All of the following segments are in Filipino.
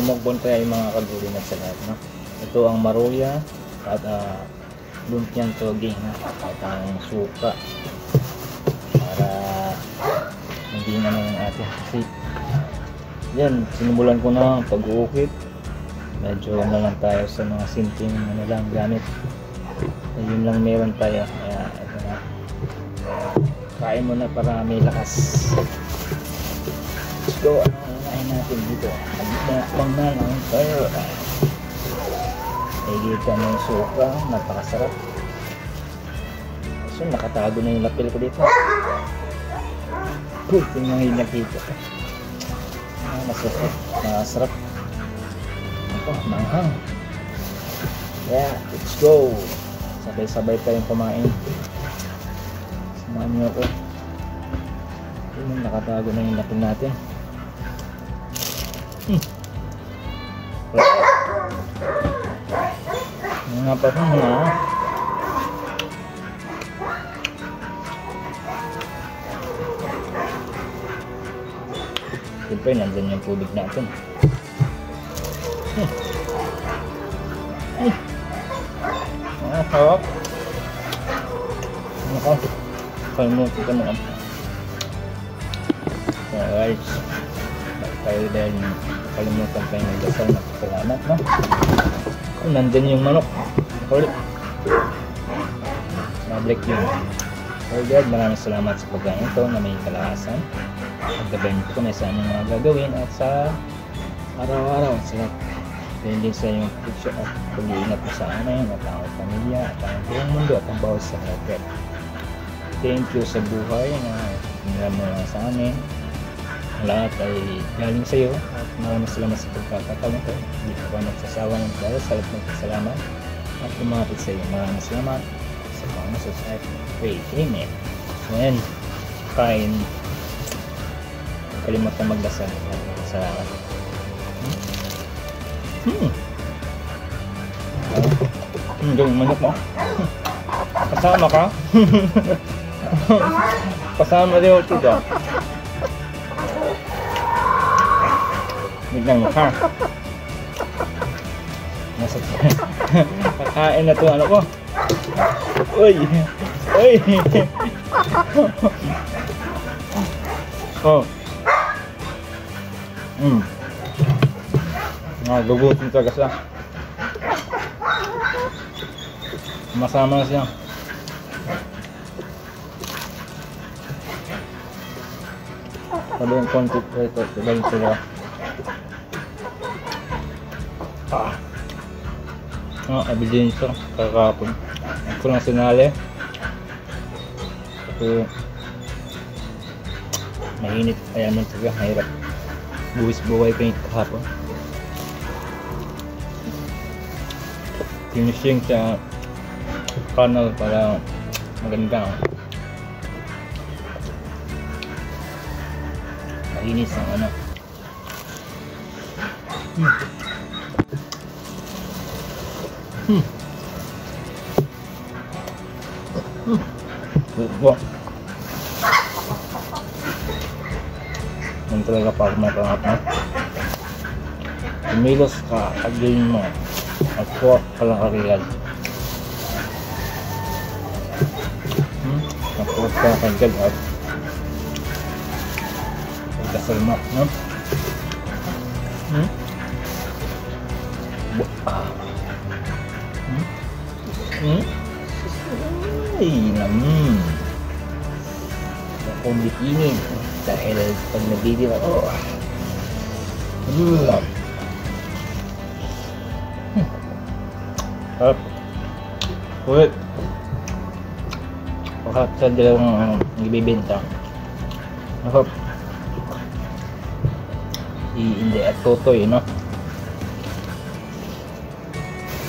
Magmukbang tayo mga kagulingan sa lahat, no? Ito ang maruya at lumpiang toge, no? At ang suka para hindi na ng ating kasi yan, sinimulan ko na pag-uukit. Medyo na lang tayo sa mga simpleng gamit. Yun lang meron tayo. Kaya ito na, kain mo na para may lakas. Let's go. Kain natin dito. Magmukbang na lang tayo. Nakikita mo yung suka, napakasarap. So nakatago na yung lapel ko dito. Tingnan yung nakita. Masarap. Ito, manghang. Yeah, let's go. Sabay-sabay tayong kumain. Samahan niyo ako. Tingnan, nakatago na yung lapel natin. Mga pa na. Siyempre, nandyan yung tubig natin. Harap. Kalimutan ko naman. Alright. Tayo dahil kalimutan tayo ng dasal na salamat, no? Nandyan yung manok. Ulit. Mablik yun. So God, maraming salamat sa pagkain ito na may kalakasan. At gabayin ko na sa aming mga gagawin at sa araw-araw. Salamat. Dahil din sa iyong picture at pag-iingat mo sa amin at ang pamilya at ang buong mundo at ang bawat sa lahat. Thank you sa buhay na tingnan mo lang sa amin. Ang lahat ay galing sa iyo at maraming salamat sa pagkakataon ko. Hindi ko pa nagsasawa ng dahil sa lahat ng kasalamat at lumapit sa iyo. Maraming salamat sa mga nasa pray. Amen. Amen. Kain. Kalimutan magdasal. Salamat. Yung manok mo. Kasama ka? Kasama rin ito daw. Biglang mukha. Nasa kakain na ito ano ko. Uy! Uy! Oh. Gugutin talaga siya. Masama na siya. Sabi yung konti ito. Sabi sila. Ebidensya. Kakapon. Ako lang sinali. Kasi mainit. Kaya naman talaga. Mahirap. Buwis buhay ko yung kahapon. Finishing sa funnel para maganda. Mainis ang ano. Wow. Yan talaga pag matangat na. Tumilos ka, agawin mo. At kuha ka lang kariyad. Nakuha ka kagad at pagkasal mo, no? Ay, naman. Akong bitinin dahil pag nabibig ako. Harap. Ulit. Harap sa dalawang ibibenta. Harap. Hindi at totoy, no?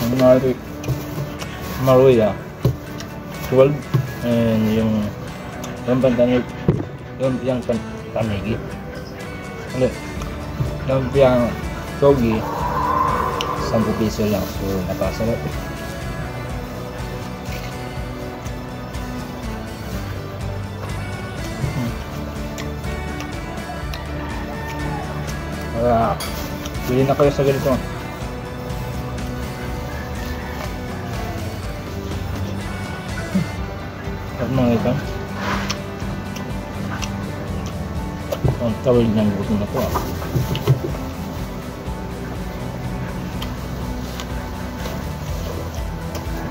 Ang maruya 12 and yung pantanig yung pantanigi ulit yung togi 10 piso lang, so napasarap. Bili na kayo sa ganito. At mga ito. Ang tawid ng gusto na to.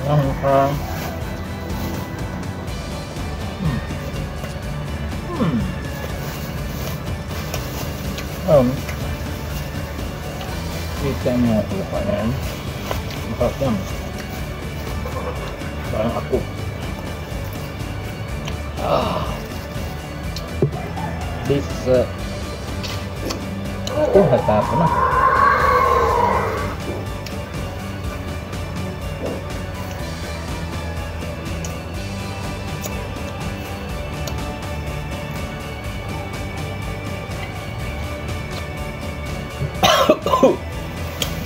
Ang mukhang kita niyo ako kanan. Makasam. Parang ako. This hata ko na.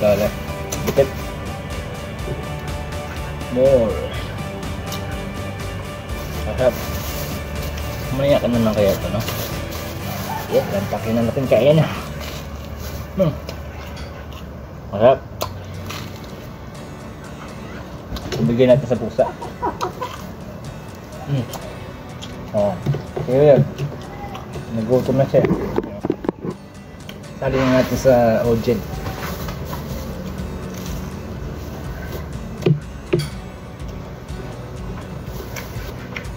Dale, dikit. More. Sarap. Mamaya ka na lang kaya ito, no? Yan, lantakin na natin kain. Sarap. Ibigay natin sa pusa. Oh, kaya yan. Nagutom na siya. Sali na natin sa Ojed.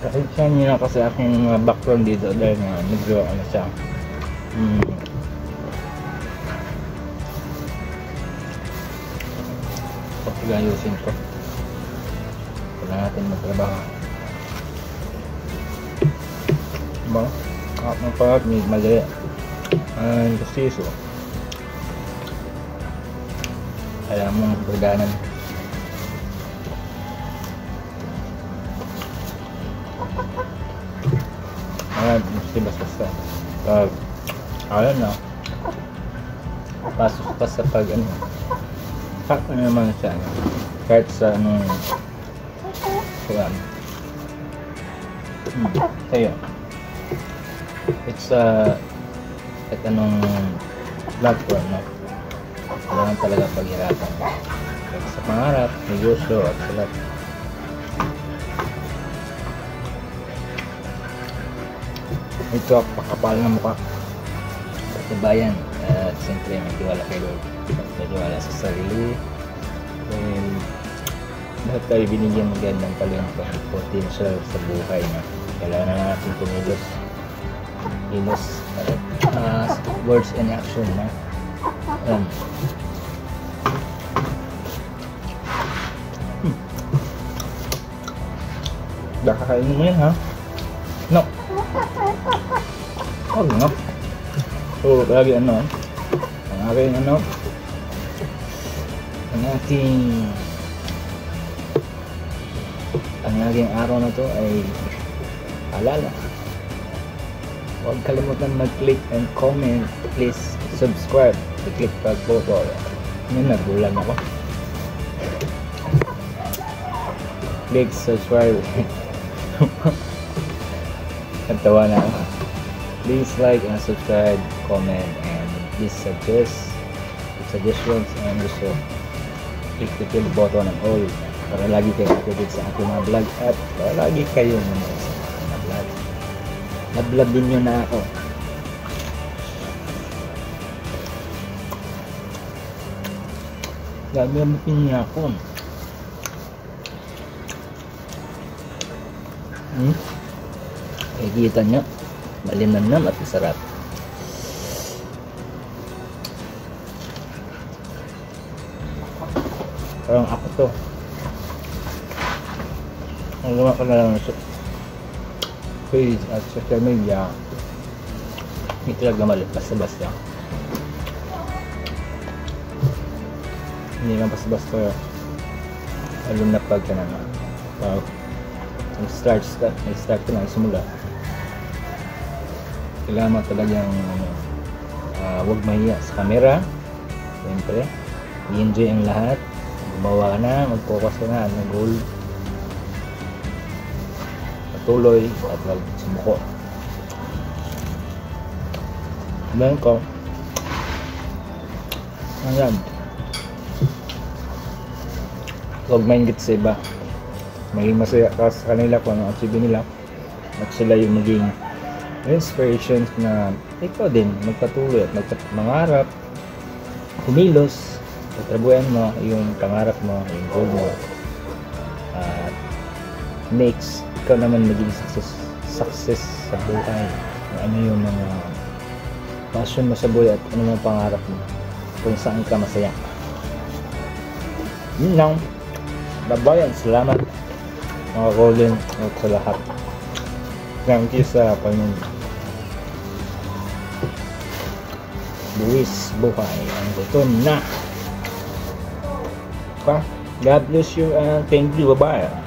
Kasi siya nila kasi aking background dito dahil medyo ano siya. Pagayusin ko. Wala natin magtrabaho. Diba? Kahit ng pahat, may mali. Ang gustiso. Kaya mong pagdanan. Mesti basta pag alam na pasok pa sa pag ano sakto naman siya kahit sa anong kuwan kaya it's at anong platform, no? Kailangan talaga paghirapan sa pangarap, negosyo at sa lahat. Ito, pakapal na mukha. Katibayan. At siyempre, may tiwala kay Lord. May tiwala sa sarili. And lahat tayo binigyan magandang talento, potential sa buhay na kailangan na natin tumilos. Kilos. Words and action na. Nakakainin mo yan, ha? No. Oh, no. So, lagi ano, ang aking ano, ang aking araw na to ay alala. Huwag kalimutan mag-click and comment. Please subscribe. I-click pag photo. Ngayon, nagulan ako. Click subscribe. Nagtawa na ako. Please like and subscribe, comment, and please suggestions and also click the bell button and all para lagi kayo updated sa aking mga vlog at para lagi kayo nanonood sa aking mga vlog. Na-vlog din nyo na ako. Gagamitin niya ako. Kita nyo, malinamnam at masarap. Parang ako to. Ang gawa ko na lang sa page at social media, hindi talaga malit, basta-basta. Hindi lang basta-basta. Alam na pagka naman. Nag-start ka na, simula. Kailangan talagang huwag mahiya sa camera. Siyempre, i-enjoy ang lahat. Gumawa ka na, mag-focus ka na, mag-goal. Patuloy at mag-sumuko. Sabihin ko, Ayan. Huwag maingit sa iba. Maging masaya ka sa kanila kung ano achieve nila. At sila yung maging inspirations na ikaw din magpatuloy at mangarap, kumilos, tatrabuhan mo yung pangarap mo, yung goal mo. At next, ikaw naman maging success sa buhay. Ano yung mga passion mo sa buhay at ano yung pangarap mo kung saan ka masaya. Yun lang. Babayan, salamat mga Colin at sa lahat. Thank you sa panonood. Buwis buhay ang gutom na. God bless you and thank you. Bye-bye.